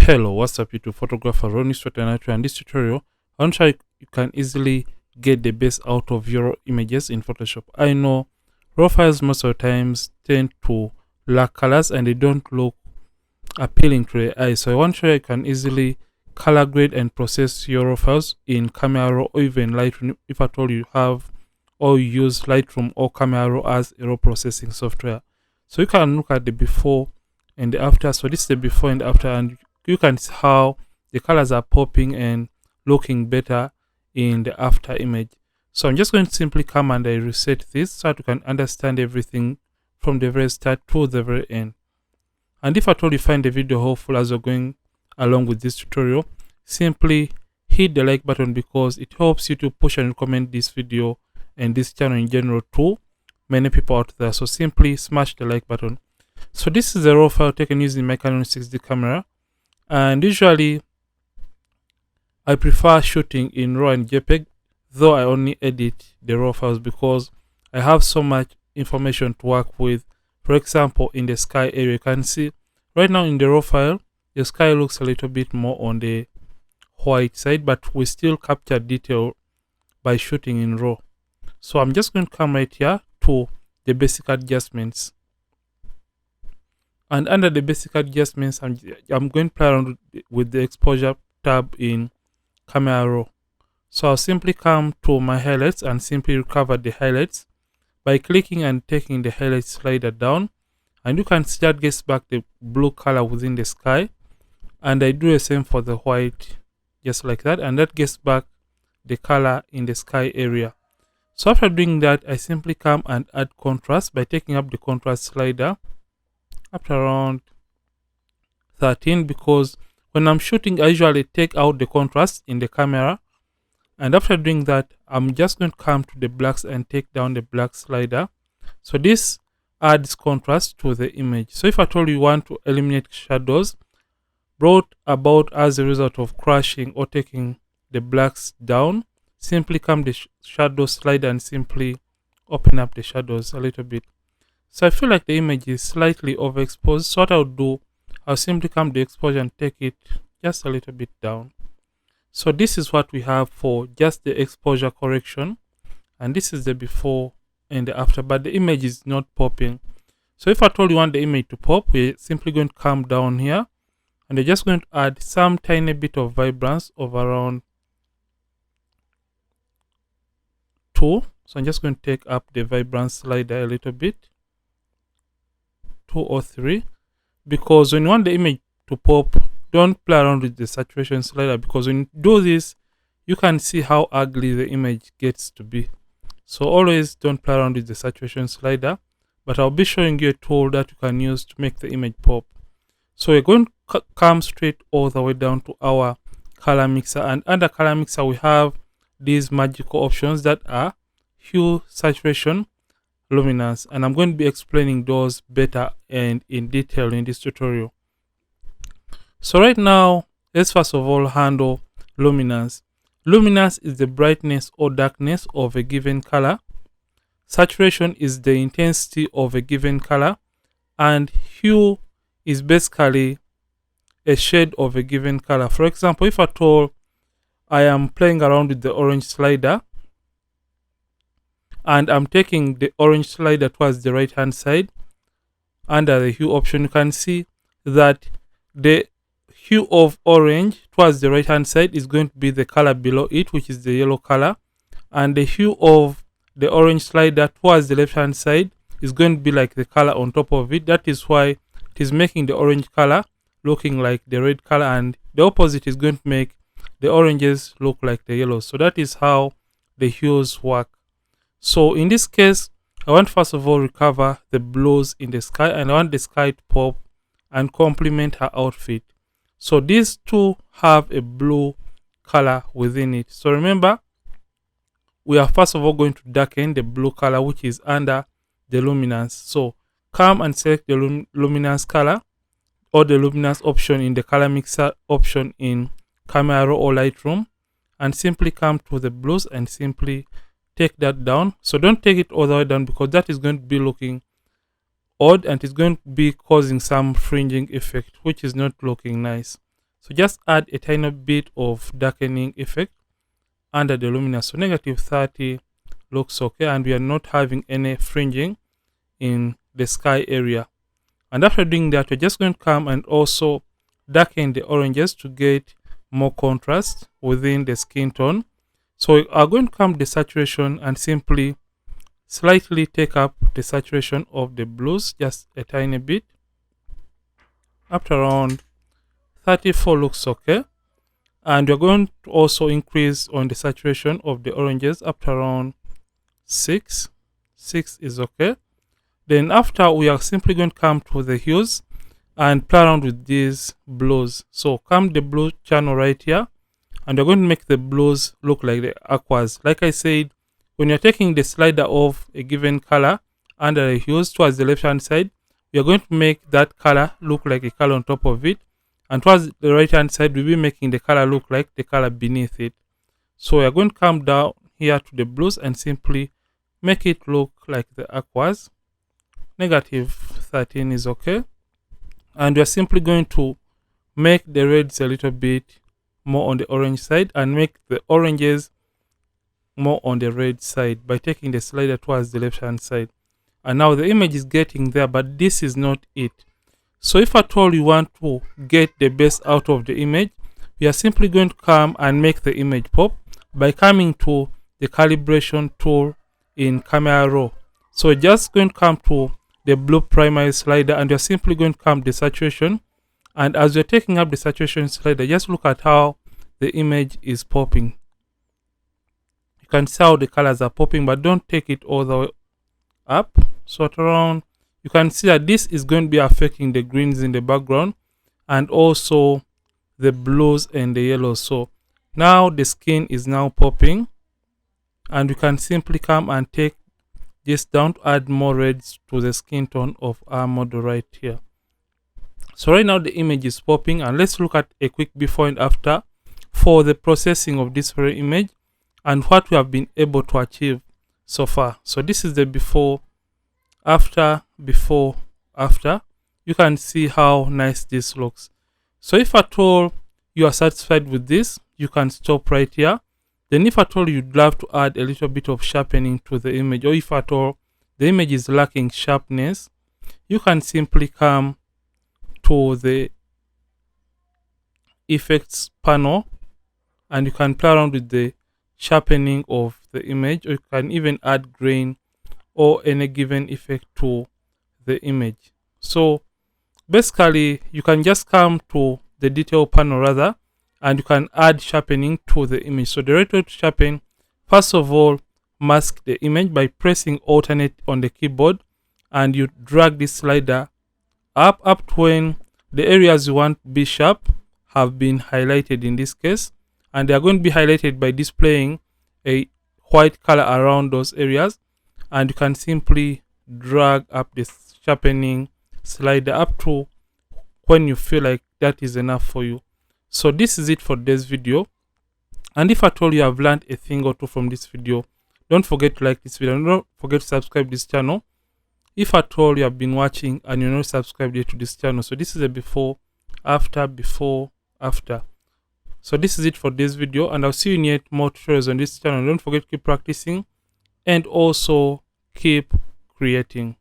Hello, what's up YouTube photographer Ronnie Sweater, and this tutorial I want to show you can easily get the best out of your images in Photoshop. I know raw files most of the times tend to lack colors and they don't look appealing to the eye, so I want to show you can easily color grade and process your raw files in Camera Raw or even Lightroom if at all you have or you use Lightroom or Camera Raw as a raw processing software. So you can look at the before and the after. So this is the before and after, and you can see how the colors are popping and looking better in the after image. So I'm just going to simply come and I reset this so that you can understand everything from the very start to the very end. And if at all you find the video helpful as you're going along with this tutorial, simply hit the like button because it helps you to push and recommend this video and this channel in general to many people out there. So simply smash the like button. So this is a raw file taken using my Canon 6D camera, and usually I prefer shooting in RAW and JPEG, though I only edit the raw files because I have so much information to work with. For example, in the sky area, you can see right now in the raw file, the sky looks a little bit more on the white side, but we still capture detail by shooting in RAW. So I'm just going to come right here to the basic adjustments. And under the basic adjustments, I'm going to play around with the exposure tab in Camera Raw. So I'll simply come to my highlights and simply recover the highlights by clicking and taking the highlight slider down. And you can see that gets back the blue color within the sky. And I do the same for the white, just like that. And that gets back the color in the sky area. So after doing that, I simply come and add contrast by taking up the contrast slider up to around 13, because when I'm shooting I usually take out the contrast in the camera. And after doing that, I'm just going to come to the blacks and take down the black slider. So this adds contrast to the image. So if at all you want to eliminate shadows brought about as a result of crashing or taking the blacks down, simply come the shadow slider and simply open up the shadows a little bit. So I feel like the image is slightly overexposed. So what I'll do, I'll simply come the exposure and take it just a little bit down. So this is what we have for just the exposure correction. And this is the before and the after, but the image is not popping. So if at all you want the image to pop, we're simply going to come down here and we're just going to add some tiny bit of vibrance of around 2. So I'm just going to take up the vibrance slider a little bit, 2 or 3, because when you want the image to pop, don't play around with the saturation slider, because when you do this, you can see how ugly the image gets to be. So always don't play around with the saturation slider, but I'll be showing you a tool that you can use to make the image pop. So we're going to come straight all the way down to our color mixer, and under color mixer we have these magical options that are hue, saturation, luminance, and I'm going to be explaining those better and in detail in this tutorial. So right now, let's first of all handle luminance. Luminance is the brightness or darkness of a given color. Saturation is the intensity of a given color, and hue is basically a shade of a given color. For example, if at all I am playing around with the orange slider and I'm taking the orange slider towards the right hand side under the hue option, you can see that the hue of orange towards the right hand side is going to be the color below it, which is the yellow color, and the hue of the orange slider towards the left hand side is going to be like the color on top of it. That is why it is making the orange color looking like the red color, and the opposite is going to make the oranges look like the yellows. So that is how the hues work. So in this case, I want first of all recover the blues in the sky, and I want the sky to pop and complement her outfit. So these two have a blue color within it. So remember, we are first of all going to darken the blue color which is under the luminance. So come and select the luminance color or the luminance option in the color mixer option in Camera Raw or Lightroom, and simply come to the blues and simply take that down. So don't take it all the way down, because that is going to be looking odd and it's going to be causing some fringing effect which is not looking nice. So just add a tiny bit of darkening effect under the luminance. So negative 30 looks okay, and we are not having any fringing in the sky area. And after doing that, we're just going to come and also darken the oranges to get more contrast within the skin tone. So we are going to come to the saturation and simply slightly take up the saturation of the blues, just a tiny bit. Up to around 34 looks okay. And we're going to also increase on the saturation of the oranges up to around 6. 6 is okay. Then after, we are simply going to come to the hues and play around with these blues. So come the blue channel right here, and we're going to make the blues look like the aquas. Like I said, when you're taking the slider of a given color under the hues towards the left hand side, we are going to make that color look like a color on top of it, and towards the right hand side, we'll be making the color look like the color beneath it. So we are going to come down here to the blues and simply make it look like the aquas. Negative 13 is okay. And we are simply going to make the reds a little bit more on the orange side and make the oranges more on the red side by taking the slider towards the left hand side. And now the image is getting there, but this is not it. So if at all you want to get the best out of the image, we are simply going to come and make the image pop by coming to the calibration tool in Camera Raw. So we're just going to come to the blue primary slider, and you're simply going to come to the saturation. And as you're taking up the saturation slider, just look at how the image is popping. You can see how the colors are popping, but don't take it all the way up. So at around, you can see that this is going to be affecting the greens in the background and also the blues and the yellows. So now the skin is now popping, and you can simply come and take this down to add more reds to the skin tone of our model right here. So right now the image is popping, and let's look at a quick before and after for the processing of this very image and what we have been able to achieve so far. So this is the before after. You can see how nice this looks. So if at all you are satisfied with this, you can stop right here. Then if at all you'd love to add a little bit of sharpening to the image, or if at all the image is lacking sharpness, you can simply come to the effects panel and you can play around with the sharpening of the image, or you can even add grain or any given effect to the image. So basically you can just come to the detail panel rather, and you can add sharpening to the image. So the right way to sharpen, first of all, mask the image by pressing alternate on the keyboard, and you drag this slider up to when the areas you want to be sharp have been highlighted in this case, and they are going to be highlighted by displaying a white color around those areas, and you can simply drag up this sharpening slider up to when you feel like that is enough for you. So this is it for today's video, and if at all you have learned a thing or two from this video, don't forget to like this video and don't forget to subscribe to this channel if at all you have been watching and you're not subscribed yet to this channel. So this is a before after. So this is it for this video, and I'll see you in yet more tutorials on this channel. Don't forget to keep practicing and also keep creating.